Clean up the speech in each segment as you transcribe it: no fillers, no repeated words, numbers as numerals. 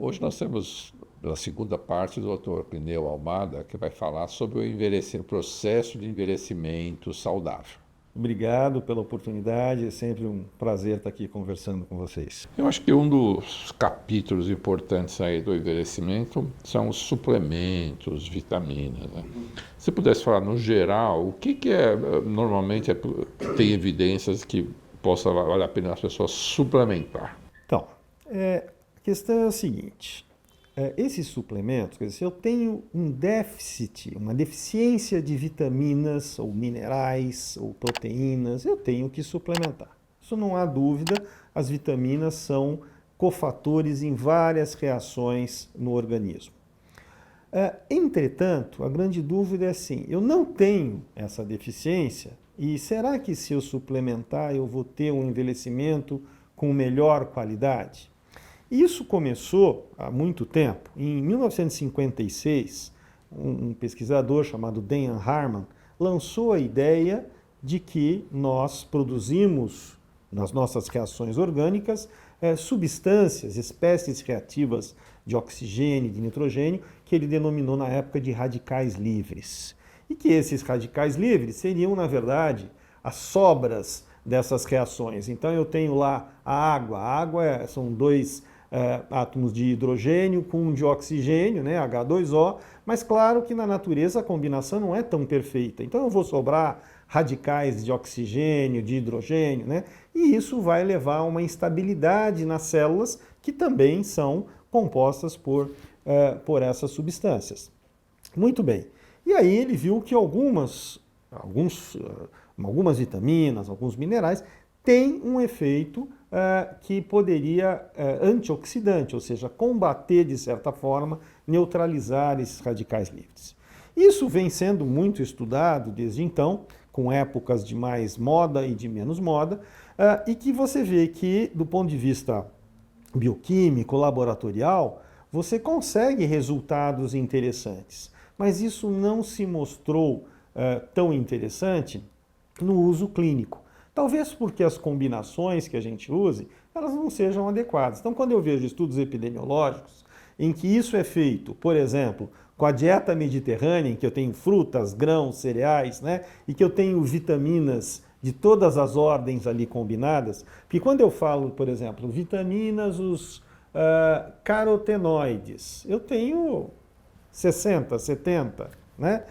Hoje nós temos, na segunda parte, o Dr. Plineu Almada, que vai falar sobre o processo de envelhecimento saudável. Obrigado pela oportunidade, é sempre um prazer estar aqui conversando com vocês. Eu acho que um dos capítulos importantes aí do envelhecimento são os suplementos, vitaminas, né? Se pudesse falar no geral, o que normalmente tem evidências que possa valer a pena as pessoas suplementar? Então, a questão é a seguinte, esses suplementos, quer dizer, se eu tenho um déficit, uma deficiência de vitaminas ou minerais ou proteínas, eu tenho que suplementar. Isso não há dúvida, as vitaminas são cofatores em várias reações no organismo. Entretanto, a grande dúvida é assim, eu não tenho essa deficiência e será que se eu suplementar eu vou ter um envelhecimento com melhor qualidade? Isso começou há muito tempo. Em 1956, um pesquisador chamado Dan Harman lançou a ideia de que nós produzimos, nas nossas reações orgânicas, substâncias, espécies reativas de oxigênio e de nitrogênio, que ele denominou na época de radicais livres. E que esses radicais livres seriam, na verdade, as sobras dessas reações. Então eu tenho lá a água são dois átomos de hidrogênio com um de oxigênio, né, H2O, mas claro que na natureza a combinação não é tão perfeita. Então eu vou sobrar radicais de oxigênio, de hidrogênio, né, e isso vai levar a uma instabilidade nas células que também são compostas por essas substâncias. Muito bem. E aí ele viu que algumas vitaminas, alguns minerais têm um efeito que poderia antioxidante, ou seja, combater de certa forma, neutralizar esses radicais livres. Isso vem sendo muito estudado desde então, com épocas de mais moda e de menos moda, e que você vê que, do ponto de vista bioquímico, laboratorial, você consegue resultados interessantes. Mas isso não se mostrou tão interessante no uso clínico. Talvez porque as combinações que a gente use, elas não sejam adequadas. Então, quando eu vejo estudos epidemiológicos em que isso é feito, por exemplo, com a dieta mediterrânea, em que eu tenho frutas, grãos, cereais, né, e que eu tenho vitaminas de todas as ordens ali combinadas, porque quando eu falo, por exemplo, vitaminas, os carotenoides, eu tenho 60, 70, né?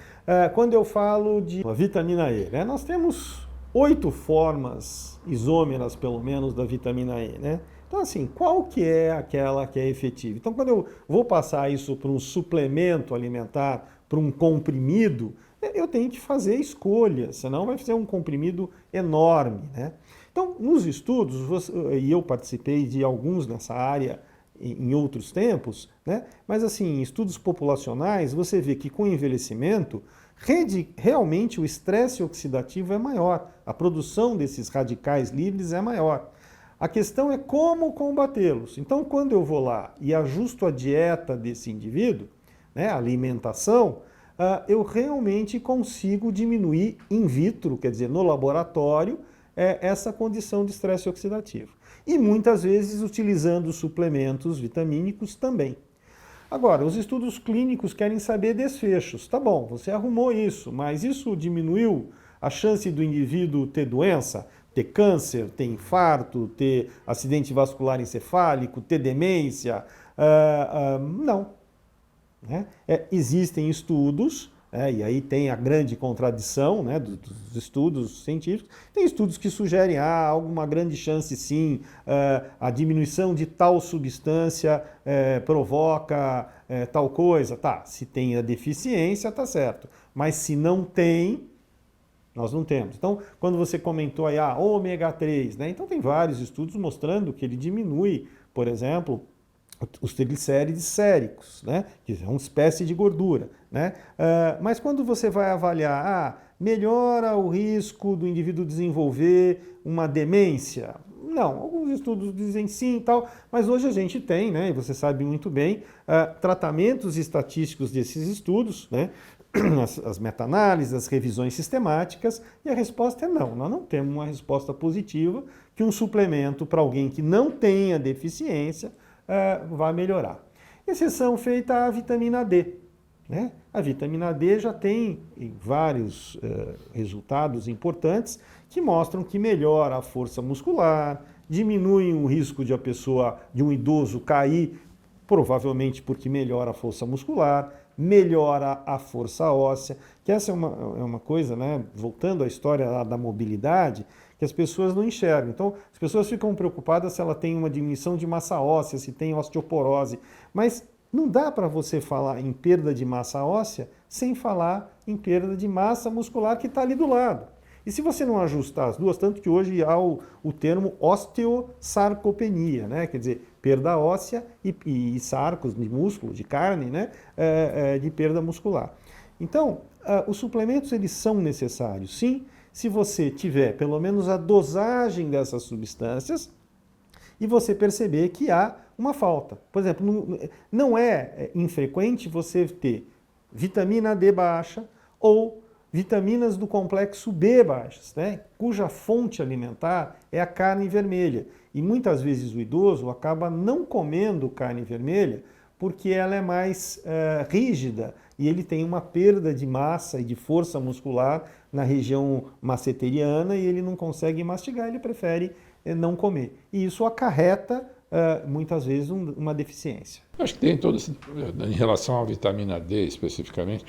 Quando eu falo de vitamina E, né, nós temos 8 formas isômeras, pelo menos, da vitamina E, né? Então, assim, qual que é aquela que é efetiva? Então, quando eu vou passar isso para um suplemento alimentar, para um comprimido, eu tenho que fazer escolhas, senão vai ser um comprimido enorme, né? Então, nos estudos, e eu participei de alguns nessa área em outros tempos, né? Mas assim, em estudos populacionais, você vê que com o envelhecimento, realmente o estresse oxidativo é maior, a produção desses radicais livres é maior. A questão é como combatê-los. Então, quando eu vou lá e ajusto a dieta desse indivíduo, né, a alimentação, eu realmente consigo diminuir in vitro, quer dizer, no laboratório, essa condição de estresse oxidativo. E muitas vezes utilizando suplementos vitamínicos também. Agora, os estudos clínicos querem saber desfechos. Tá bom, você arrumou isso, mas isso diminuiu a chance do indivíduo ter doença, ter câncer, ter infarto, ter acidente vascular encefálico, ter demência? Não. Né? Existem estudos, e aí tem a grande contradição, né, dos estudos científicos. Tem estudos que sugerem alguma grande chance sim, a diminuição de tal substância provoca tal coisa. Tá, se tem a deficiência, tá certo. Mas se não tem, nós não temos. Então, quando você comentou aí, ômega 3, né, então tem vários estudos mostrando que ele diminui, por exemplo, os triglicérides séricos, né, que é uma espécie de gordura, né? Mas quando você vai avaliar, melhora o risco do indivíduo desenvolver uma demência? Não, alguns estudos dizem sim e tal, mas hoje a gente tem, né, e você sabe muito bem, tratamentos estatísticos desses estudos, né, as meta-análises, as revisões sistemáticas, e a resposta é não. Nós não temos uma resposta positiva que um suplemento para alguém que não tenha deficiência vai melhorar. Exceção feita à vitamina D, né? A vitamina D já tem vários resultados importantes que mostram que melhora a força muscular, diminui o risco de de um idoso cair, provavelmente porque melhora a força muscular, melhora a força óssea, que essa é uma coisa, né? Voltando à história lá da mobilidade, que as pessoas não enxergam. Então, as pessoas ficam preocupadas se ela tem uma diminuição de massa óssea, se tem osteoporose, mas não dá para você falar em perda de massa óssea sem falar em perda de massa muscular que está ali do lado. E se você não ajustar as duas, tanto que hoje há o termo osteosarcopenia, né? Quer dizer, perda óssea e sarcos de músculo, de carne, né? De perda muscular. Então, os suplementos eles são necessários, sim, se você tiver pelo menos a dosagem dessas substâncias e você perceber que há uma falta. Por exemplo, não é infrequente você ter vitamina D baixa ou vitaminas do complexo B baixas, né? Cuja fonte alimentar é a carne vermelha. E muitas vezes o idoso acaba não comendo carne vermelha porque ela é mais rígida e ele tem uma perda de massa e de força muscular na região masseteriana e ele não consegue mastigar, ele prefere não comer. E isso acarreta muitas vezes uma deficiência. Acho que tem todo esse, em relação à vitamina D especificamente,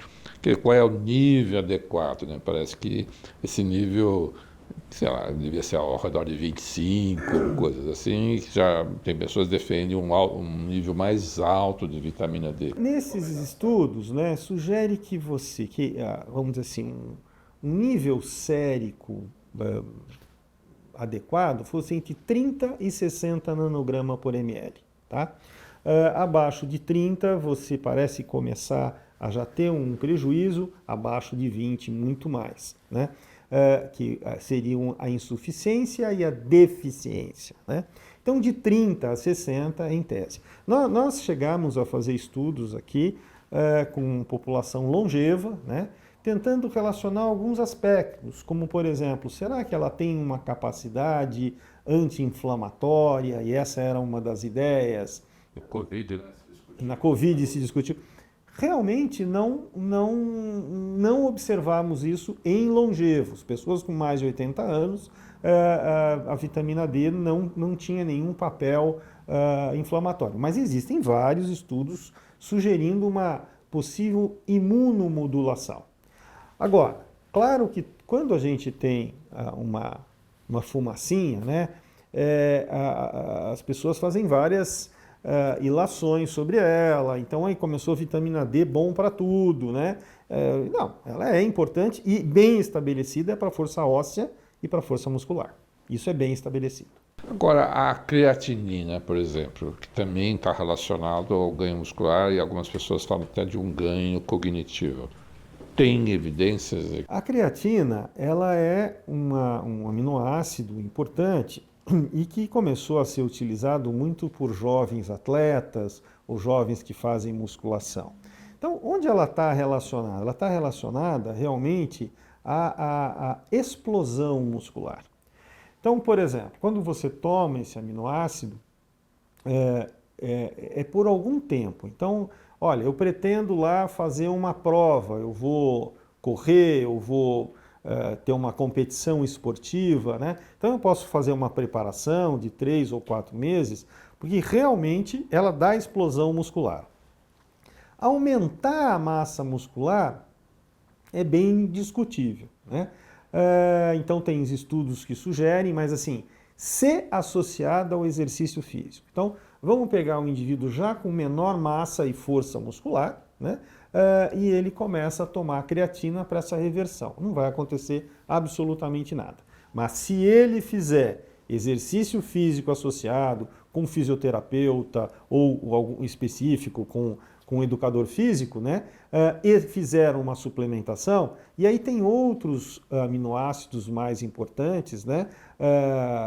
qual é o nível adequado, né? Parece que esse nível, sei lá, devia ser ao redor de 25, coisas assim, que já tem pessoas que defendem um nível mais alto de vitamina D. Nesses estudos, né, sugere que vamos dizer assim, um nível sérico adequado fosse entre 30 e 60 nanograma por ml, tá? Abaixo de 30 você parece começar a já ter um prejuízo, abaixo de 20 muito mais, né? Que seriam a insuficiência e a deficiência, né? Então de 30 a 60 em tese. Nós chegamos a fazer estudos aqui com população longeva, né? Tentando relacionar alguns aspectos, como por exemplo, será que ela tem uma capacidade anti-inflamatória? E essa era uma das ideias. Na Covid se discutiu. Realmente não observamos isso em longevos. Pessoas com mais de 80 anos, a vitamina D não tinha nenhum papel inflamatório. Mas existem vários estudos sugerindo uma possível imunomodulação. Agora, claro que quando a gente tem uma fumacinha, né, as pessoas fazem várias ilações sobre ela, então aí começou a vitamina D bom para tudo, né? Não, ela é importante e bem estabelecida para a força óssea e para a força muscular. Isso é bem estabelecido. Agora, a creatinina, por exemplo, que também está relacionado ao ganho muscular e algumas pessoas falam até de um ganho cognitivo. Tem evidências? A creatina, ela é um aminoácido importante e que começou a ser utilizado muito por jovens atletas ou jovens que fazem musculação. Então, onde ela está relacionada? Ela está relacionada realmente à explosão muscular. Então, por exemplo, quando você toma esse aminoácido, é por algum tempo. Então, olha, eu pretendo lá fazer uma prova, eu vou correr, eu vou ter uma competição esportiva, né? Então eu posso fazer uma preparação de 3 ou 4 meses, porque realmente ela dá explosão muscular. Aumentar a massa muscular é bem discutível, né? Então tem estudos que sugerem, mas assim, ser associado ao exercício físico. Então, vamos pegar um indivíduo já com menor massa e força muscular, né? E ele começa a tomar creatina para essa reversão. Não vai acontecer absolutamente nada. Mas se ele fizer exercício físico associado com fisioterapeuta ou algum específico com um educador físico, né? E fizer uma suplementação, e aí tem outros aminoácidos mais importantes, né?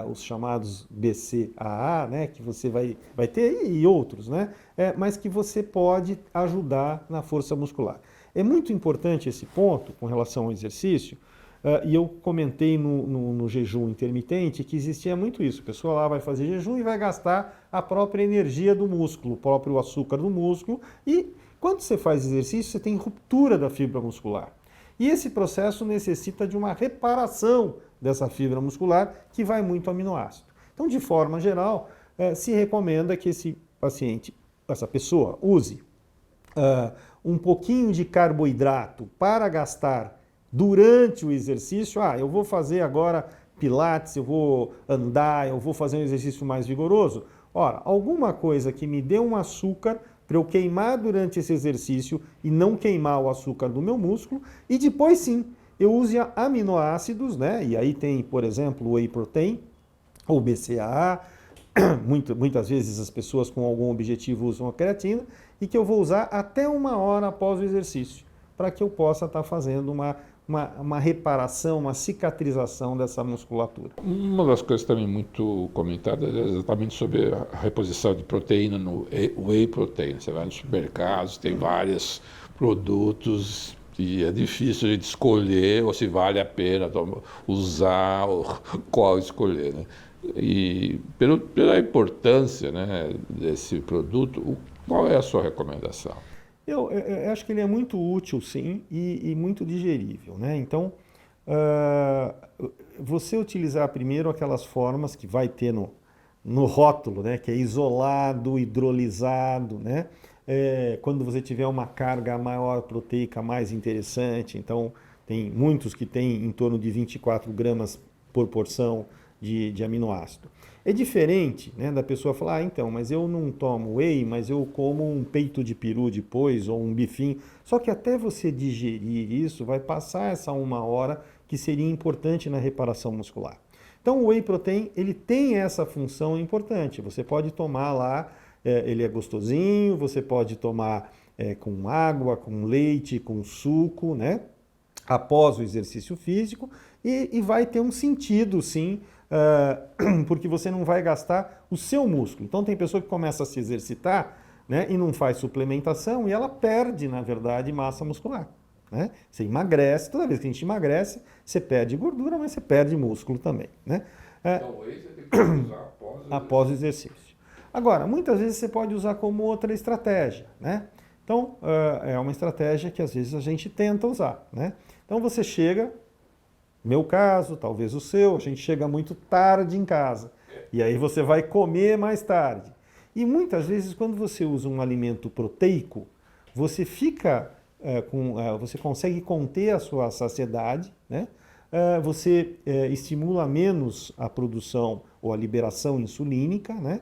Os chamados BCAA, né? Que você vai ter, e outros, né? Mas que você pode ajudar na força muscular. É muito importante esse ponto com relação ao exercício, E eu comentei no jejum intermitente que existia muito isso. A pessoa lá vai fazer jejum e vai gastar a própria energia do músculo, o próprio açúcar do músculo. E quando você faz exercício, você tem ruptura da fibra muscular. E esse processo necessita de uma reparação dessa fibra muscular que vai muito aminoácido. Então, de forma geral, se recomenda que esse paciente, essa pessoa, use um pouquinho de carboidrato para gastar durante o exercício. Eu vou fazer agora pilates, eu vou andar, eu vou fazer um exercício mais vigoroso. Ora, alguma coisa que me dê um açúcar para eu queimar durante esse exercício e não queimar o açúcar do meu músculo. E depois sim, eu use aminoácidos, né? E aí tem, por exemplo, o whey protein ou BCAA. Muitas vezes as pessoas com algum objetivo usam a creatina e que eu vou usar até 1 hora após o exercício, para que eu possa estar fazendo uma reparação, uma cicatrização dessa musculatura. Uma das coisas também muito comentadas é exatamente sobre a reposição de proteína no whey protein. Você vai nos supermercados, tem vários produtos e é difícil a gente escolher ou se vale a pena usar ou qual escolher, né? E pela importância, né, desse produto, qual é a sua recomendação? Eu acho que ele é muito útil, sim, e muito digerível, né? Então, você utilizar primeiro aquelas formas que vai ter no rótulo, né? Que é isolado, hidrolisado, né? Quando você tiver uma carga maior proteica mais interessante, então tem muitos que tem em torno de 24 gramas por porção de aminoácido. É diferente, né, da pessoa falar, então, mas eu não tomo whey, mas eu como um peito de peru depois, ou um bifinho. Só que até você digerir isso, vai passar essa 1 hora que seria importante na reparação muscular. Então o whey protein, ele tem essa função importante. Você pode tomar lá, ele é gostosinho, você pode tomar com água, com leite, com suco, né, após o exercício físico, e vai ter um sentido, sim, porque você não vai gastar o seu músculo. Então tem pessoa que começa a se exercitar, né, e não faz suplementação e ela perde, na verdade, massa muscular, né? Você emagrece, toda vez que a gente emagrece, você perde gordura, mas você perde músculo também, né? Então, você tem que usar após o exercício. Agora, muitas vezes você pode usar como outra estratégia, né? Então, é uma estratégia que às vezes a gente tenta usar, né? Então você chega, meu caso, talvez o seu, a gente chega muito tarde em casa. E aí você vai comer mais tarde. E muitas vezes, quando você usa um alimento proteico, você fica você consegue conter a sua saciedade, né? Você estimula menos a produção ou a liberação insulínica, né?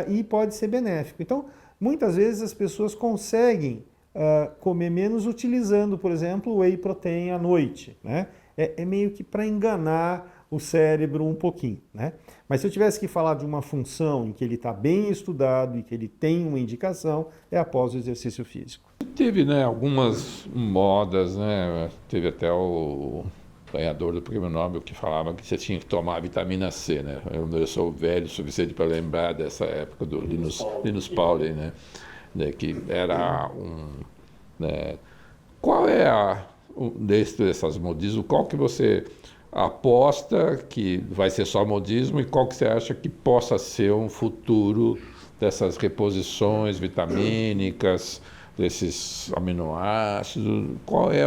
E pode ser benéfico. Então, muitas vezes as pessoas conseguem comer menos utilizando, por exemplo, o whey protein à noite, né? É meio que para enganar o cérebro um pouquinho, né? Mas se eu tivesse que falar de uma função em que ele está bem estudado e que ele tem uma indicação, é após o exercício físico. Teve, né, algumas modas, né? Teve até o ganhador do Prêmio Nobel que falava que você tinha que tomar vitamina C, né? Eu sou velho o suficiente para lembrar dessa época do Linus Pauling, né? Que era né? Qual é dessas modismos, qual que você aposta que vai ser só modismo e qual que você acha que possa ser um futuro dessas reposições vitamínicas, desses aminoácidos? Qual é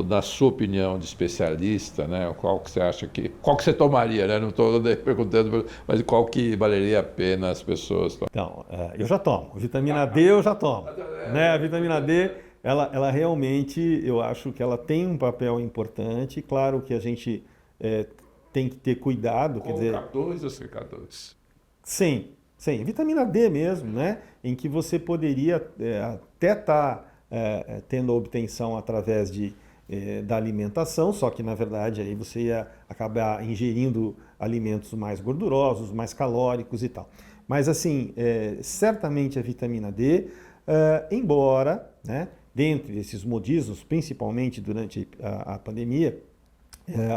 na sua opinião de especialista, né? Qual que você acha qual que você tomaria, né? Não estou perguntando, mas qual que valeria a pena as pessoas tomarem? Então, eu já tomo. Vitamina D eu já tomo, né? A vitamina D, ela realmente, eu acho que ela tem um papel importante. Claro que a gente tem que ter cuidado. Com K2 ou CK2? Sim. Vitamina D mesmo, né? Em que você poderia até estar tendo a obtenção através da alimentação, só que na verdade aí você ia acabar ingerindo alimentos mais gordurosos, mais calóricos e tal. Mas assim, certamente a vitamina D, embora, né, dentre esses modismos, principalmente durante a pandemia,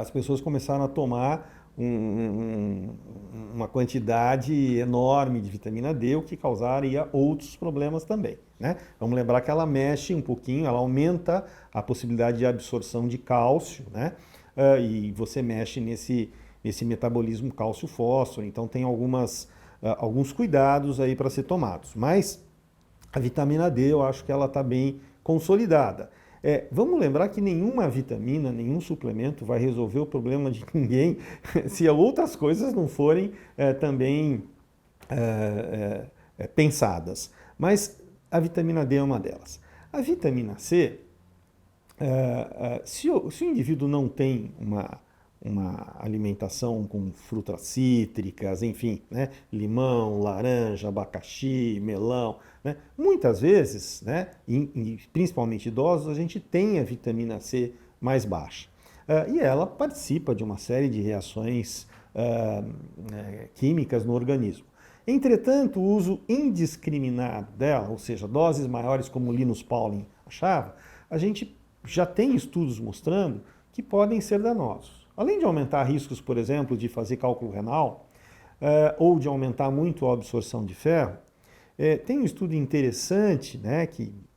as pessoas começaram a tomar uma quantidade enorme de vitamina D, o que causaria outros problemas também, né? Vamos lembrar que ela mexe um pouquinho, ela aumenta a possibilidade de absorção de cálcio, né? e você mexe nesse metabolismo cálcio-fósforo, então tem alguns cuidados aí para ser tomados. Mas a vitamina D eu acho que ela está bem consolidada. Vamos lembrar que nenhuma vitamina, nenhum suplemento vai resolver o problema de ninguém se outras coisas não forem também pensadas. Mas a vitamina D é uma delas. A vitamina C, se o indivíduo não tem uma alimentação com frutas cítricas, enfim, né, limão, laranja, abacaxi, melão, né, muitas vezes, né, principalmente idosos, a gente tem a vitamina C mais baixa. E ela participa de uma série de reações químicas no organismo. Entretanto, o uso indiscriminado dela, ou seja, doses maiores como Linus Pauling achava, a gente já tem estudos mostrando que podem ser danosos. Além de aumentar riscos, por exemplo, de fazer cálculo renal, ou de aumentar muito a absorção de ferro, tem um estudo interessante, né,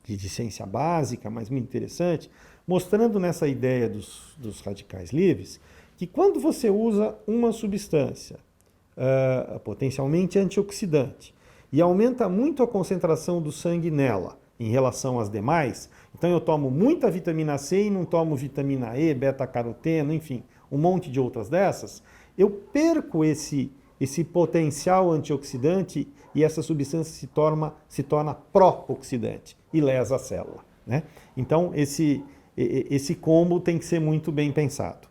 de ciência básica, mas muito interessante, mostrando nessa ideia dos radicais livres, que quando você usa uma substância potencialmente antioxidante e aumenta muito a concentração do sangue nela em relação às demais, então eu tomo muita vitamina C e não tomo vitamina E, beta-caroteno, enfim, um monte de outras dessas, eu perco esse potencial antioxidante e essa substância se torna pró-oxidante e lesa a célula, né? Então esse combo tem que ser muito bem pensado.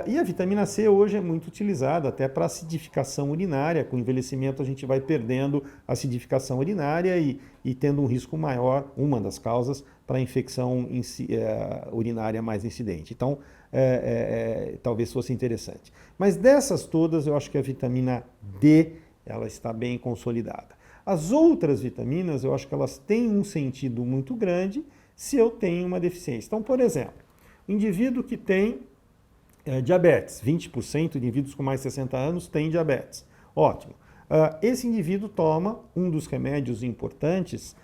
E a vitamina C hoje é muito utilizada até para acidificação urinária. Com o envelhecimento a gente vai perdendo a acidificação urinária e tendo um risco maior, uma das causas, para a infecção urinária mais incidente. Então, talvez fosse interessante. Mas dessas todas, eu acho que a vitamina D ela está bem consolidada. As outras vitaminas, eu acho que elas têm um sentido muito grande se eu tenho uma deficiência. Então, por exemplo, o indivíduo que tem diabetes, 20% de indivíduos com mais de 60 anos têm diabetes. Ótimo. Esse indivíduo toma um dos remédios importantes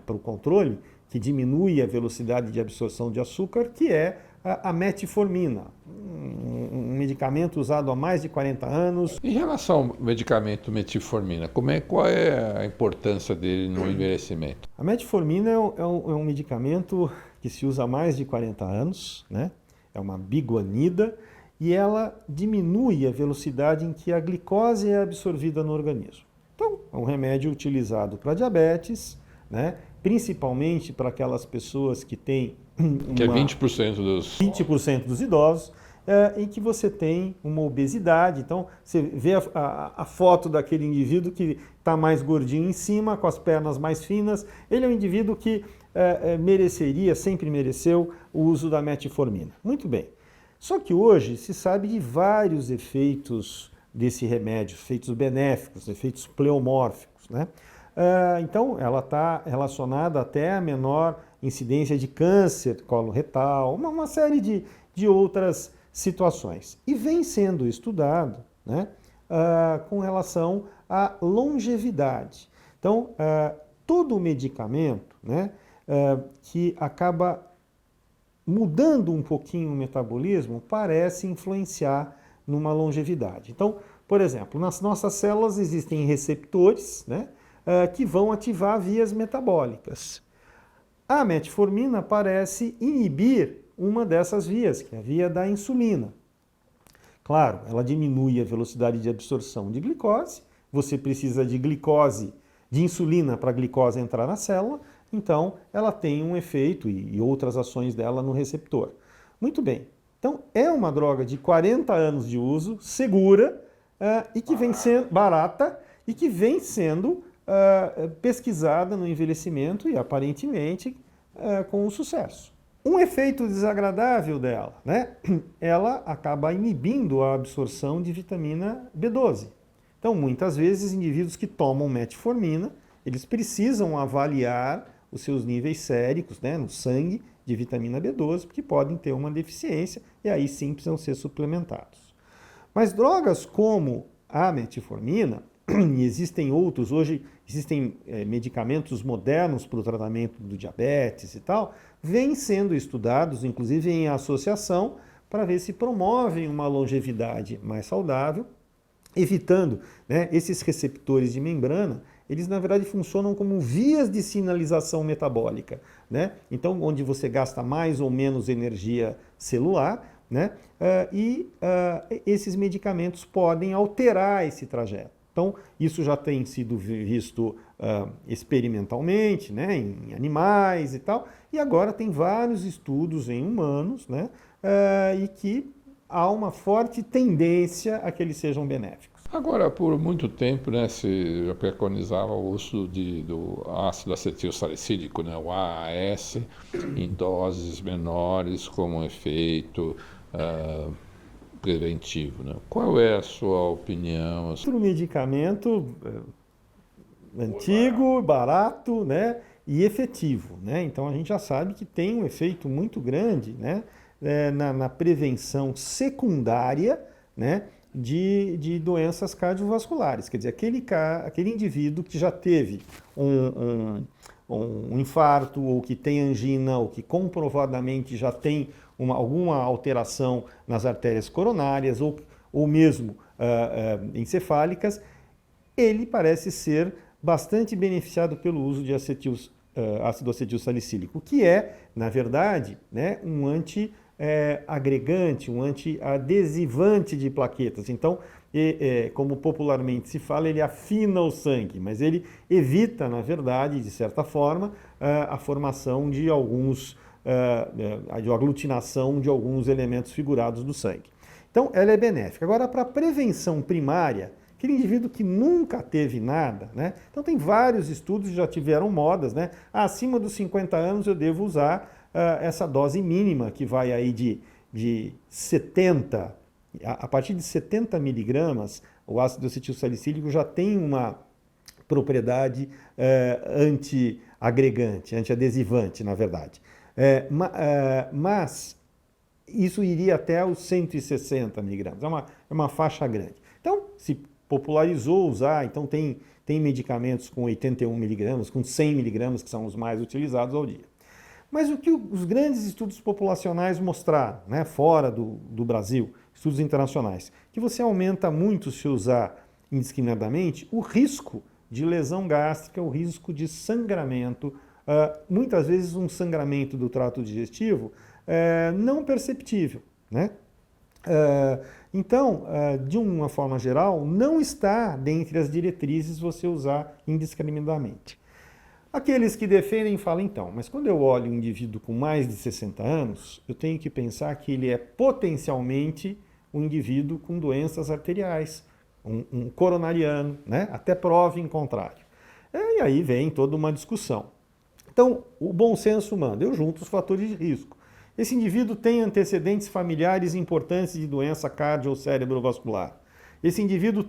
para o controle, que diminui a velocidade de absorção de açúcar, que é a metformina, um medicamento usado há mais de 40 anos. Em relação ao medicamento metformina, qual é a importância dele no envelhecimento? A metformina é um medicamento que se usa há mais de 40 anos, né? É uma biguanida e ela diminui a velocidade em que a glicose é absorvida no organismo. Então, é um remédio utilizado para diabetes, né? Principalmente para aquelas pessoas que têm que é 20% dos idosos, em que você tem uma obesidade. Então, você vê a foto daquele indivíduo que está mais gordinho em cima, com as pernas mais finas. Ele é um indivíduo que sempre mereceu o uso da metformina. Muito bem. Só que hoje se sabe de vários efeitos desse remédio, efeitos benéficos, efeitos pleomórficos, né? Então, ela está relacionada até a menor incidência de câncer coloretal, uma série de outras situações. E vem sendo estudado, né, com relação à longevidade. Então, todo medicamento, né, que acaba mudando um pouquinho o metabolismo parece influenciar numa longevidade. Então, por exemplo, nas nossas células existem receptores, né, que vão ativar vias metabólicas. A metformina parece inibir uma dessas vias, que é a via da insulina. Claro, ela diminui a velocidade de absorção de glicose, você precisa de insulina para a glicose entrar na célula, então ela tem um efeito e outras ações dela no receptor. Muito bem, então é uma droga de 40 anos de uso, segura, e que vem sendo barata e que vem sendo pesquisada no envelhecimento e aparentemente com sucesso. Um efeito desagradável dela, né? Ela acaba inibindo a absorção de vitamina B12. Então, muitas vezes, indivíduos que tomam metformina, eles precisam avaliar os seus níveis séricos, né, no sangue de vitamina B12, porque podem ter uma deficiência e aí sim precisam ser suplementados. Mas drogas como a metformina, e existem outros, hoje existem medicamentos modernos para o tratamento do diabetes e tal, vêm sendo estudados, inclusive em associação, para ver se promovem uma longevidade mais saudável, evitando, né, esses receptores de membrana. Eles, na verdade, funcionam como vias de sinalização metabólica, né? Então, onde você gasta mais ou menos energia celular, né? Esses medicamentos podem alterar esse trajeto. Então, isso já tem sido visto experimentalmente, né, em animais e tal, e agora tem vários estudos em humanos, né, e que há uma forte tendência a que eles sejam benéficos. Agora, por muito tempo, né, se já preconizava o uso do ácido acetil salicílico, né, o AAS, em doses menores como efeito preventivo, né? Qual é a sua opinião? Outro medicamento antigo, barato, né, e efetivo, né? Então a gente já sabe que tem um efeito muito grande, né, na prevenção secundária, né, de doenças cardiovasculares. Quer dizer, aquele indivíduo que já teve um infarto, ou que tem angina, ou que comprovadamente já tem alguma alteração nas artérias coronárias, ou mesmo encefálicas, ele parece ser bastante beneficiado pelo uso de ácido acetil salicílico, que é, na verdade, né, um antiagregante, um antiadesivante de plaquetas. Então, como popularmente se fala, ele afina o sangue, mas ele evita, na verdade, de certa forma, a formação de a aglutinação de alguns elementos figurados do sangue. Então, ela é benéfica. Agora, para a prevenção primária, aquele indivíduo que nunca teve nada, né? Então, tem vários estudos que já tiveram modas, né? Acima dos 50 anos eu devo usar essa dose mínima, que vai aí de 70, a partir de 70 miligramas, o ácido acetil salicílico já tem uma propriedade antiagregante, antiadesivante, na verdade. Mas isso iria até os 160 miligramas, é uma faixa grande. Então, se popularizou usar, então tem medicamentos com 81 miligramas, com 100 miligramas, que são os mais utilizados ao dia. Mas o que os grandes estudos populacionais mostraram, né, fora do Brasil, estudos internacionais, que você aumenta muito se usar indiscriminadamente o risco de lesão gástrica, o risco de sangramento, muitas vezes um sangramento do trato digestivo não perceptível, né? Então, de uma forma geral, não está dentre as diretrizes você usar indiscriminadamente. Aqueles que defendem falam, então, mas quando eu olho um indivíduo com mais de 60 anos, eu tenho que pensar que ele é potencialmente um indivíduo com doenças arteriais, um coronariano, né? Até prova em contrário. E aí vem toda uma discussão. Então, o bom senso manda, eu junto os fatores de risco. Esse indivíduo tem antecedentes familiares importantes de doença cardio ou cerebrovascular. Esse indivíduo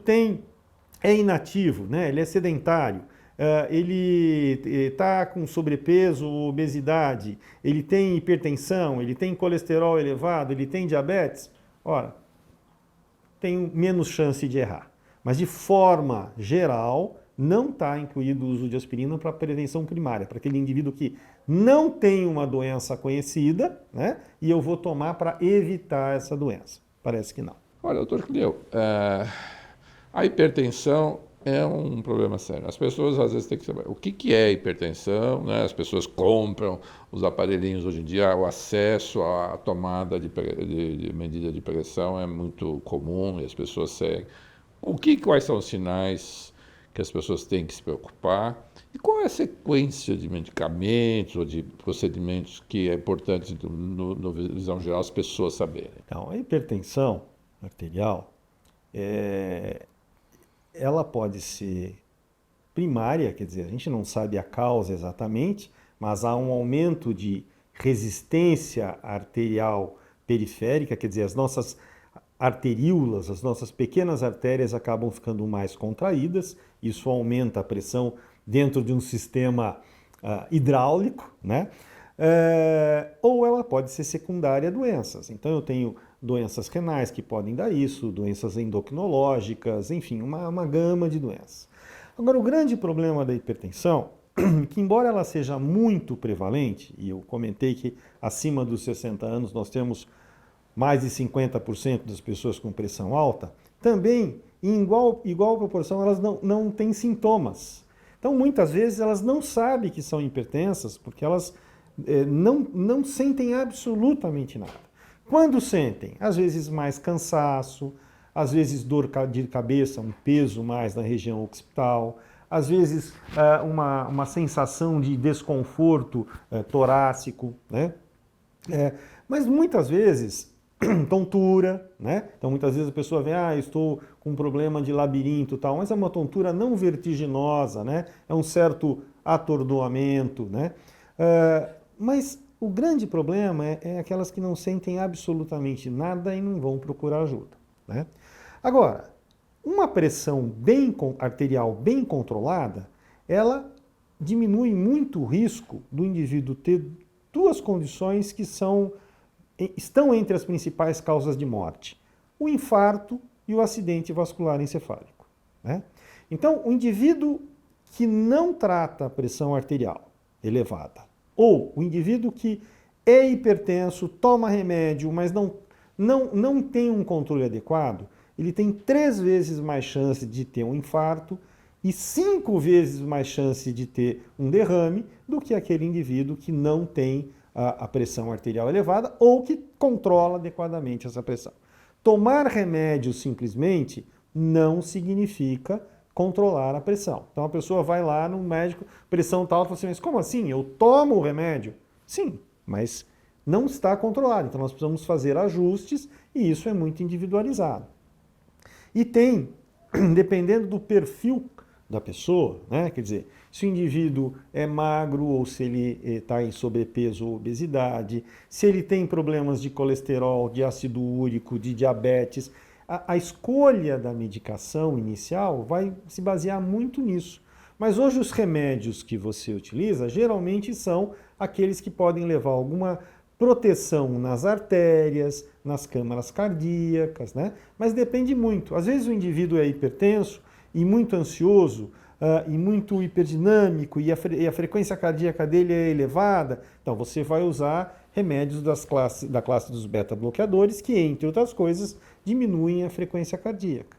é inativo, né? Ele é sedentário. Ele está com sobrepeso, obesidade, ele tem hipertensão, ele tem colesterol elevado, ele tem diabetes, ora, tem menos chance de errar. Mas de forma geral, não está incluído o uso de aspirina para prevenção primária, para aquele indivíduo que não tem uma doença conhecida, né, e eu vou tomar para evitar essa doença. Parece que não. Olha, doutor Cleo, a hipertensão é um problema sério. As pessoas às vezes têm que saber o que é hipertensão, né? As pessoas compram os aparelhinhos hoje em dia, o acesso à tomada de medida de pressão é muito comum e as pessoas seguem. Quais são os sinais que as pessoas têm que se preocupar? E qual é a sequência de medicamentos ou de procedimentos que é importante, no visão geral, as pessoas saberem? Então, a hipertensão arterial ela pode ser primária, quer dizer, a gente não sabe a causa exatamente, mas há um aumento de resistência arterial periférica, quer dizer, as nossas arteríolas, as nossas pequenas artérias acabam ficando mais contraídas, isso aumenta a pressão dentro de um sistema hidráulico, né? Ou ela pode ser secundária a doenças. Então eu tenho doenças renais que podem dar isso, doenças endocrinológicas, enfim, uma gama de doenças. Agora, o grande problema da hipertensão, que embora ela seja muito prevalente, e eu comentei que acima dos 60 anos nós temos mais de 50% das pessoas com pressão alta, também, em igual proporção, elas não têm sintomas. Então, muitas vezes, elas não sabem que são hipertensas, porque elas não sentem absolutamente nada. Quando sentem? Às vezes mais cansaço, às vezes dor de cabeça, um peso mais na região occipital, às vezes uma sensação de desconforto torácico, né? Mas muitas vezes tontura, né? Então muitas vezes a pessoa vem, estou com um problema de labirinto e tal, mas é uma tontura não vertiginosa, né? É um certo atordoamento, né? Mas o grande problema é aquelas que não sentem absolutamente nada e não vão procurar ajuda, né? Agora, uma pressão arterial bem controlada, ela diminui muito o risco do indivíduo ter duas condições que estão entre as principais causas de morte: o infarto e o acidente vascular encefálico, né? Então, o indivíduo que não trata a pressão arterial elevada, ou o indivíduo que é hipertenso, toma remédio, mas não tem um controle adequado, ele tem 3 vezes mais chance de ter um infarto e 5 vezes mais chance de ter um derrame do que aquele indivíduo que não tem a pressão arterial elevada ou que controla adequadamente essa pressão. Tomar remédio simplesmente não significa controlar a pressão. Então a pessoa vai lá no médico, pressão tal, e fala assim, mas como assim? Eu tomo o remédio? Sim, mas não está controlado. Então nós precisamos fazer ajustes e isso é muito individualizado. E tem, dependendo do perfil da pessoa, né? Quer dizer, se o indivíduo é magro ou se ele está em sobrepeso ou obesidade, se ele tem problemas de colesterol, de ácido úrico, de diabetes, a escolha da medicação inicial vai se basear muito nisso. Mas hoje os remédios que você utiliza geralmente são aqueles que podem levar alguma proteção nas artérias, nas câmaras cardíacas, né? Mas depende muito. Às vezes o indivíduo é hipertenso e muito ansioso e muito hiperdinâmico e a frequência cardíaca dele é elevada, então você vai usar remédios da classe dos beta-bloqueadores que, entre outras coisas, diminuem a frequência cardíaca.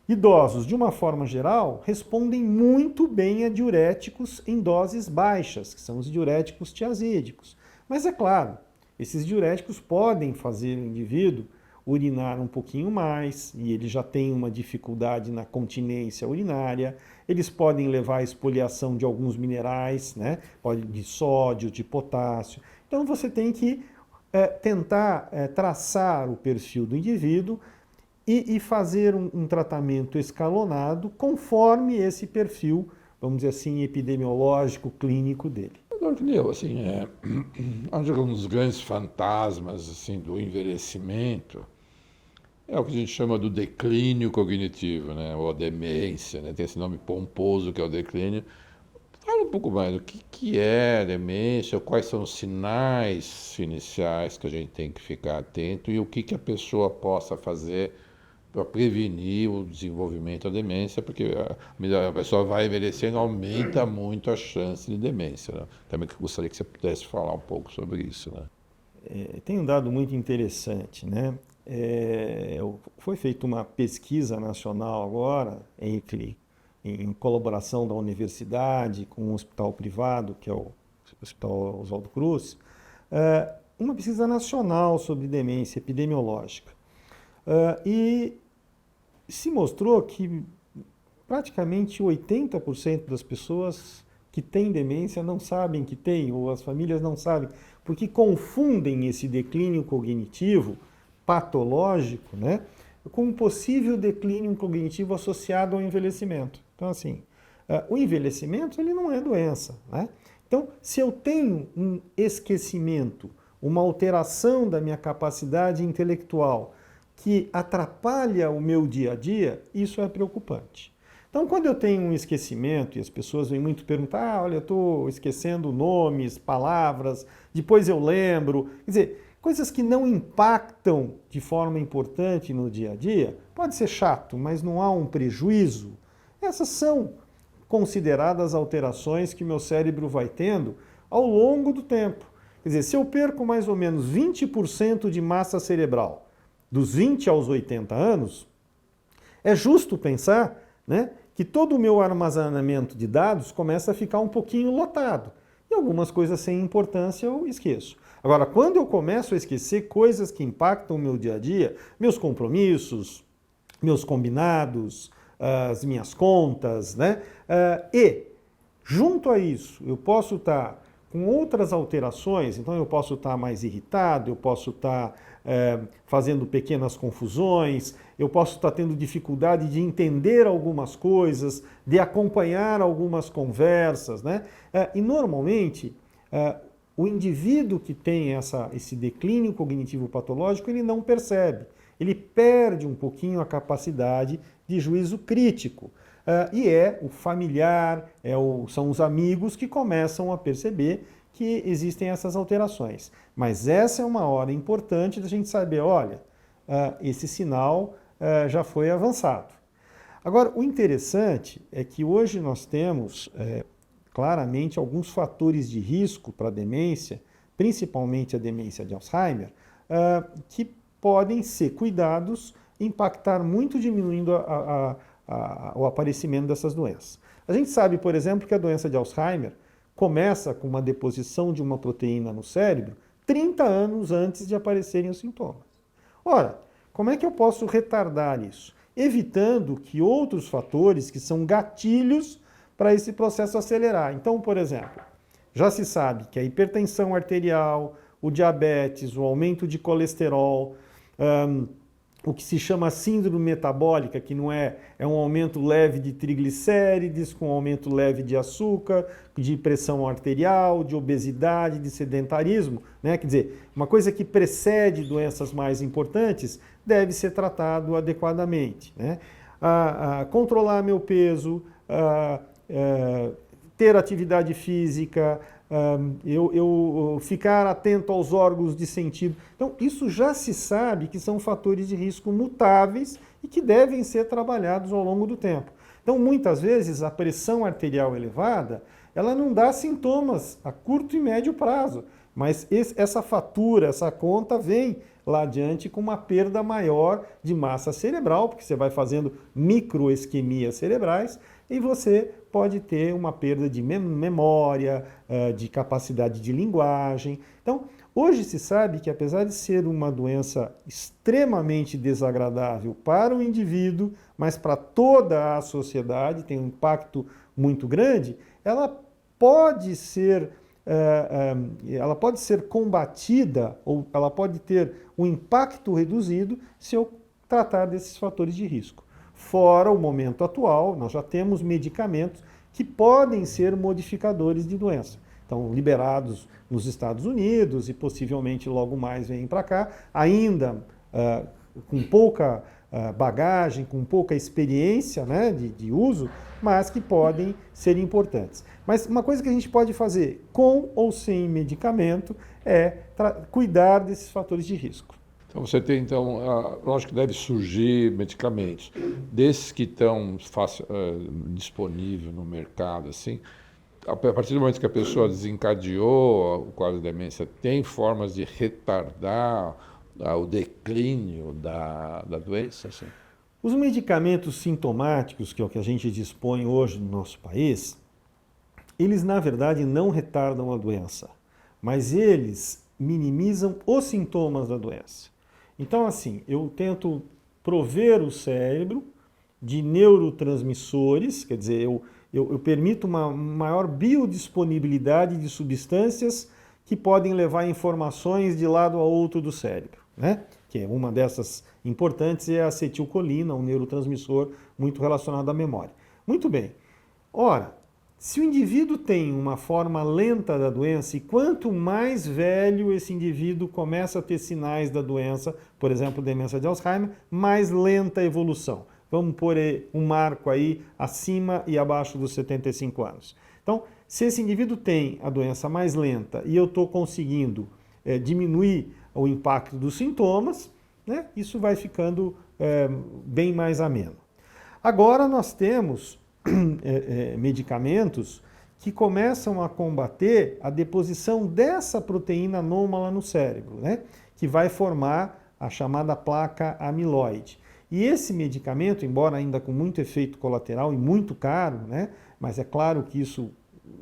Idosos, de uma forma geral, respondem muito bem a diuréticos em doses baixas, que são os diuréticos tiazídicos. Mas é claro, esses diuréticos podem fazer o indivíduo urinar um pouquinho mais, e ele já tem uma dificuldade na continência urinária. Eles podem levar à expoliação de alguns minerais, né? De sódio, de potássio. Então você tem que tentar traçar o perfil do indivíduo e fazer um tratamento escalonado conforme esse perfil, vamos dizer assim, epidemiológico, clínico dele. Assim, acho que um dos grandes fantasmas assim, do envelhecimento é o que a gente chama do declínio cognitivo, né? Ou a demência, né? Tem esse nome pomposo que é o declínio. Fala um pouco mais do que é a demência, quais são os sinais iniciais que a gente tem que ficar atento e o que a pessoa possa fazer para prevenir o desenvolvimento da demência, porque a pessoa vai envelhecendo, aumenta muito a chance de demência, né? Também gostaria que você pudesse falar um pouco sobre isso, né? Tem um dado muito interessante, né? Foi feita uma pesquisa nacional agora, em colaboração da universidade com um hospital privado, que é o Hospital Oswaldo Cruz, uma pesquisa nacional sobre demência epidemiológica. E se mostrou que praticamente 80% das pessoas que têm demência não sabem que têm, ou as famílias não sabem, porque confundem esse declínio cognitivo patológico, né, com um possível declínio cognitivo associado ao envelhecimento. Então, assim, o envelhecimento ele não é doença, né? Então, se eu tenho um esquecimento, uma alteração da minha capacidade intelectual que atrapalha o meu dia a dia, isso é preocupante. Então, quando eu tenho um esquecimento, e as pessoas vêm muito perguntar, olha, eu estou esquecendo nomes, palavras, depois eu lembro, quer dizer, coisas que não impactam de forma importante no dia a dia, pode ser chato, mas não há um prejuízo. Essas são consideradas alterações que meu cérebro vai tendo ao longo do tempo. Quer dizer, se eu perco mais ou menos 20% de massa cerebral dos 20 aos 80 anos, é justo pensar, né, que todo o meu armazenamento de dados começa a ficar um pouquinho lotado. E algumas coisas sem importância eu esqueço. Agora, quando eu começo a esquecer coisas que impactam o meu dia a dia, meus compromissos, meus combinados, as minhas contas, né? E, junto a isso, eu posso estar com outras alterações, então eu posso estar mais irritado, eu posso estar fazendo pequenas confusões, eu posso estar tendo dificuldade de entender algumas coisas, de acompanhar algumas conversas, né? E normalmente o indivíduo que tem esse declínio cognitivo patológico, ele não percebe, ele perde um pouquinho a capacidade de juízo crítico. E é o familiar, são os amigos que começam a perceber que existem essas alterações. Mas essa é uma hora importante da gente saber, olha, esse sinal já foi avançado. Agora, o interessante é que hoje nós temos claramente alguns fatores de risco para a demência, principalmente a demência de Alzheimer, que podem ser cuidados, impactar muito, diminuindo o aparecimento dessas doenças. A gente sabe, por exemplo, que a doença de Alzheimer começa com uma deposição de uma proteína no cérebro 30 anos antes de aparecerem os sintomas. Ora, como é que eu posso retardar isso? Evitando que outros fatores que são gatilhos para esse processo acelerar. Então, por exemplo, já se sabe que a hipertensão arterial, o diabetes, o aumento de colesterol, o que se chama síndrome metabólica, que não é um aumento leve de triglicérides, com aumento leve de açúcar, de pressão arterial, de obesidade, de sedentarismo, né? Quer dizer, uma coisa que precede doenças mais importantes deve ser tratado adequadamente, né? Controlar meu peso, ter atividade física, eu ficar atento aos órgãos de sentido. Então, isso já se sabe que são fatores de risco mutáveis e que devem ser trabalhados ao longo do tempo. Então, muitas vezes, a pressão arterial elevada, ela não dá sintomas a curto e médio prazo, mas essa fatura, essa conta vem lá adiante com uma perda maior de massa cerebral, porque você vai fazendo microisquemias cerebrais e você pode ter uma perda de memória, de capacidade de linguagem. Então, hoje se sabe que apesar de ser uma doença extremamente desagradável para o indivíduo, mas para toda a sociedade, tem um impacto muito grande, ela pode ser combatida ou ela pode ter um impacto reduzido se eu tratar desses fatores de risco. Fora o momento atual, nós já temos medicamentos que podem ser modificadores de doença. Estão liberados nos Estados Unidos e possivelmente logo mais vêm para cá, ainda com pouca bagagem, com pouca experiência, né, de uso, mas que podem ser importantes. Mas uma coisa que a gente pode fazer com ou sem medicamento é cuidar desses fatores de risco. Então você tem, lógico que deve surgir medicamentos. Desses que estão disponíveis no mercado, assim, a partir do momento que a pessoa desencadeou o quadro de demência, tem formas de retardar o declínio da doença? Assim? Os medicamentos sintomáticos, que é o que a gente dispõe hoje no nosso país, eles na verdade não retardam a doença, mas eles minimizam os sintomas da doença. Então, assim, eu tento prover o cérebro de neurotransmissores, quer dizer, eu permito uma maior biodisponibilidade de substâncias que podem levar informações de lado a outro do cérebro, né? Que é uma dessas importantes é a acetilcolina, um neurotransmissor muito relacionado à memória. Muito bem. Ora, se o indivíduo tem uma forma lenta da doença, e quanto mais velho esse indivíduo começa a ter sinais da doença, por exemplo, demência de Alzheimer, mais lenta a evolução. Vamos pôr um marco aí acima e abaixo dos 75 anos. Então, se esse indivíduo tem a doença mais lenta e eu estou conseguindo diminuir o impacto dos sintomas, né, isso vai ficando bem mais ameno. Agora nós temos medicamentos que começam a combater a deposição dessa proteína anômala no cérebro, né? Que vai formar a chamada placa amiloide. E esse medicamento, embora ainda com muito efeito colateral e muito caro, né? Mas é claro que isso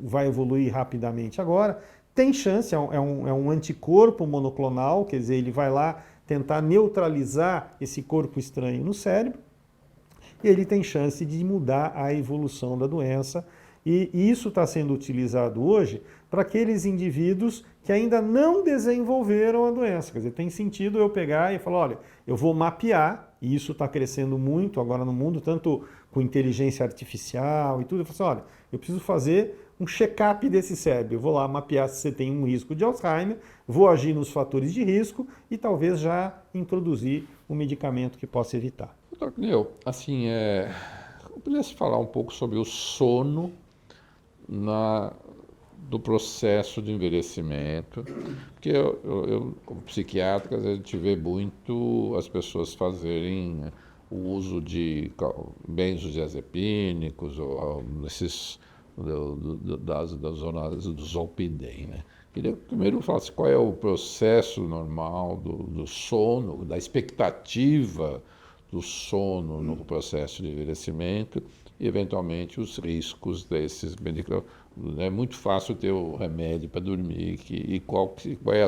vai evoluir rapidamente agora, tem chance, é um anticorpo monoclonal, quer dizer, ele vai lá tentar neutralizar esse corpo estranho no cérebro, e ele tem chance de mudar a evolução da doença. E isso está sendo utilizado hoje para aqueles indivíduos que ainda não desenvolveram a doença. Quer dizer, tem sentido eu pegar e falar, olha, eu vou mapear, e isso está crescendo muito agora no mundo, tanto com inteligência artificial e tudo. Eu falo assim, olha, eu preciso fazer um check-up desse cérebro. Eu vou lá mapear se você tem um risco de Alzheimer, vou agir nos fatores de risco e talvez já introduzir um medicamento que possa evitar. Dr. Kneu, assim, eu pudesse falar um pouco sobre o sono do processo de envelhecimento, porque eu como psiquiatra, a gente vê muito as pessoas fazerem o uso de benzodiazepínicos, ou desses das zonas do Zolpidem, né? Queria primeiro falar assim, qual é o processo normal do sono, da expectativa do sono no processo de envelhecimento e, eventualmente, os riscos desses medicamentos. É muito fácil ter o remédio para dormir, e qual é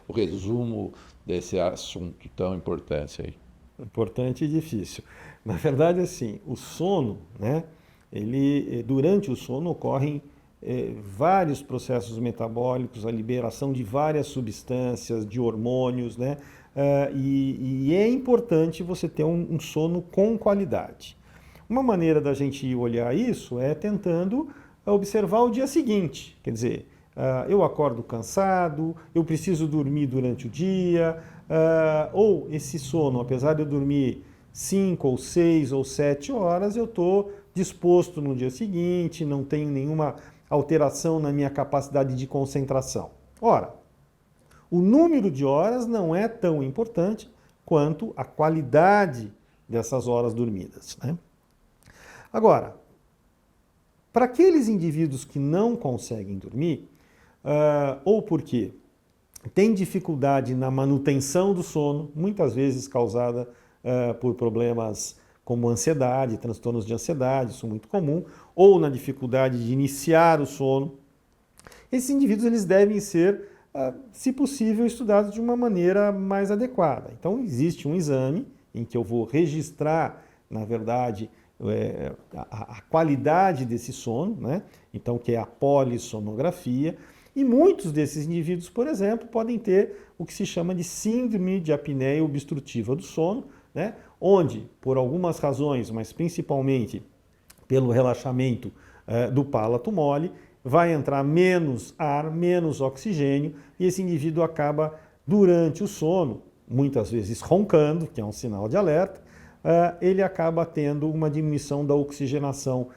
o resumo desse assunto tão importante aí? Importante e difícil. Na verdade, assim, o sono, né? Durante o sono ocorrem vários processos metabólicos, a liberação de várias substâncias, de hormônios, né? E é importante você ter um sono com qualidade. Uma maneira da gente olhar isso é tentando observar o dia seguinte. Quer dizer, eu acordo cansado, eu preciso dormir durante o dia, ou esse sono, apesar de eu dormir 5 ou 6 ou 7 horas, eu estou disposto no dia seguinte, não tenho nenhuma alteração na minha capacidade de concentração. Ora, o número de horas não é tão importante quanto a qualidade dessas horas dormidas, né? Agora, para aqueles indivíduos que não conseguem dormir, ou porque têm dificuldade na manutenção do sono, muitas vezes causada por problemas como ansiedade, transtornos de ansiedade, isso é muito comum, ou na dificuldade de iniciar o sono, esses indivíduos eles devem ser, se possível, estudados de uma maneira mais adequada. Então, existe um exame em que eu vou registrar, na verdade, a qualidade desse sono, né? Então, que é a polissonografia, e muitos desses indivíduos, por exemplo, podem ter o que se chama de síndrome de apneia obstrutiva do sono, né? Onde, por algumas razões, mas principalmente pelo relaxamento do palato mole, vai entrar menos ar, menos oxigênio, e esse indivíduo acaba, durante o sono, muitas vezes roncando, que é um sinal de alerta, ele acaba tendo uma diminuição da oxigenação,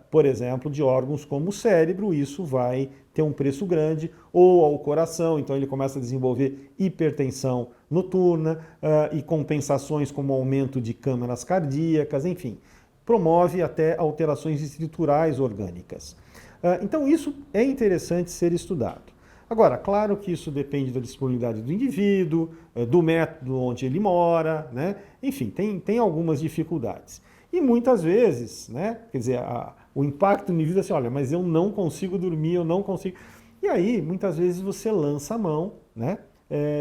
por exemplo, de órgãos como o cérebro. Isso vai ter um preço grande, ou ao coração, então ele começa a desenvolver hipertensão noturna e compensações como aumento de câmaras cardíacas, enfim, promove até alterações estruturais orgânicas. Então isso é interessante ser estudado. Agora, claro que isso depende da disponibilidade do indivíduo, do método onde ele mora, né? Enfim, tem algumas dificuldades. E muitas vezes, né? Quer dizer, o impacto no indivíduo é assim, olha, mas eu não consigo dormir, eu não consigo... E aí, muitas vezes você lança a mão, né?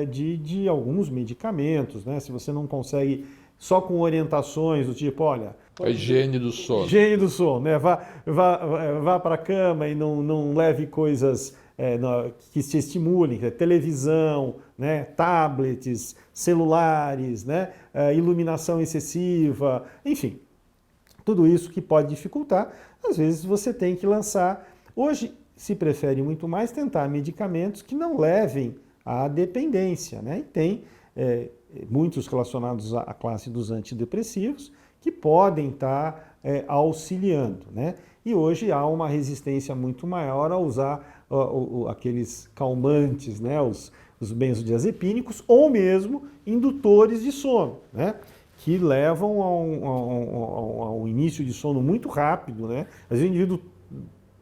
De alguns medicamentos, né? Se você não consegue, só com orientações do tipo, olha... A higiene do sono. Higiene do sono, né? Vá para a cama e não leve coisas... que se estimulem, televisão, né, tablets, celulares, né, iluminação excessiva, enfim, tudo isso que pode dificultar. Às vezes você tem que lançar. Hoje se prefere muito mais tentar medicamentos que não levem à dependência, né? E tem muitos relacionados à classe dos antidepressivos que podem estar auxiliando, né? E hoje há uma resistência muito maior a usar aqueles calmantes, né? Os benzodiazepínicos, ou mesmo indutores de sono, né? Que levam a um início de sono muito rápido, né? Às vezes o indivíduo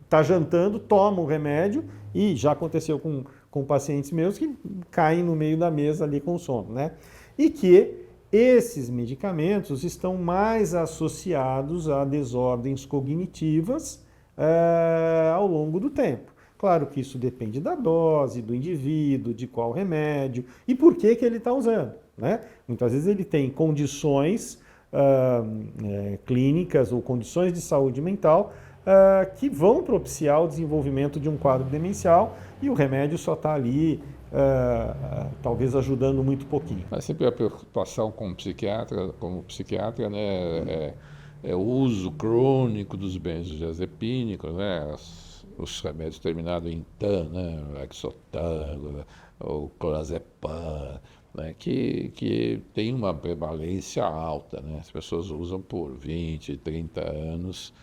está jantando, toma o remédio e já aconteceu com pacientes meus que caem no meio da mesa ali com sono, né? E que esses medicamentos estão mais associados a desordens cognitivas ao longo do tempo. Claro que isso depende da dose, do indivíduo, de qual remédio e por que ele está usando, né? Muitas vezes ele tem condições clínicas ou condições de saúde mental que vão propiciar o desenvolvimento de um quadro demencial e o remédio só está ali talvez ajudando muito pouquinho. Mas sempre a preocupação como psiquiatra, né, é o uso crônico dos benzodiazepínicos, né, os remédios terminados em tan, né, o Lexotan, o clorazepam, né, que tem uma prevalência alta, né, as pessoas usam por 20, 30 anos,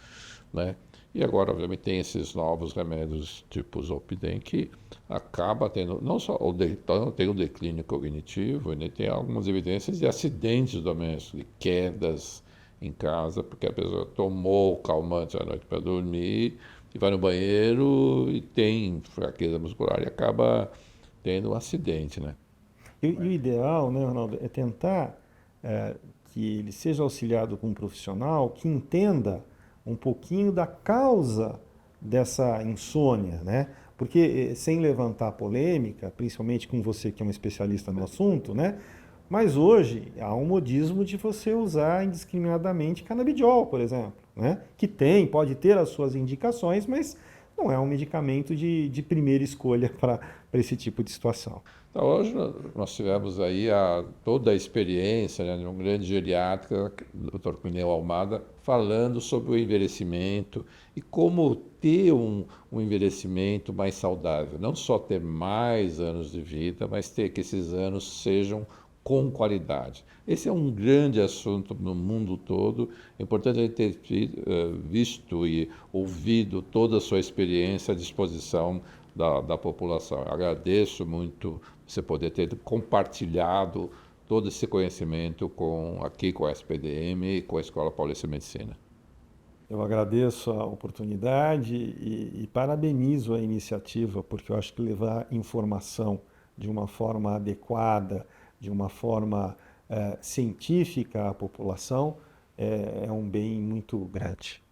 né, e agora, obviamente, tem esses novos remédios tipo Zolpidem que acaba tendo, não só tem o declínio cognitivo, ele tem algumas evidências de acidentes domésticos, de quedas em casa, porque a pessoa tomou calmante à noite para dormir e vai no banheiro e tem fraqueza muscular e acaba tendo um acidente, né? E o ideal, né, Ronaldo, é tentar que ele seja auxiliado com um profissional que entenda um pouquinho da causa dessa insônia, né? Porque sem levantar polêmica, principalmente com você que é um especialista no assunto, né? Mas hoje há um modismo de você usar indiscriminadamente canabidiol, por exemplo, né? Que pode ter as suas indicações, mas não é um medicamento de primeira escolha para esse tipo de situação. Então, hoje nós tivemos aí toda a experiência, né, de um grande geriatra, o Dr. Pneu Almada, falando sobre o envelhecimento e como ter um envelhecimento mais saudável. Não só ter mais anos de vida, mas ter que esses anos sejam com qualidade. Esse é um grande assunto no mundo todo. É importante a gente ter visto e ouvido toda a sua experiência à disposição da população. Eu agradeço muito você poder ter compartilhado todo esse conhecimento aqui com a SPDM e com a Escola Paulista de Medicina. Eu agradeço a oportunidade e parabenizo a iniciativa, porque eu acho que levar informação de uma forma adequada, de uma forma científica à população é um bem muito grande.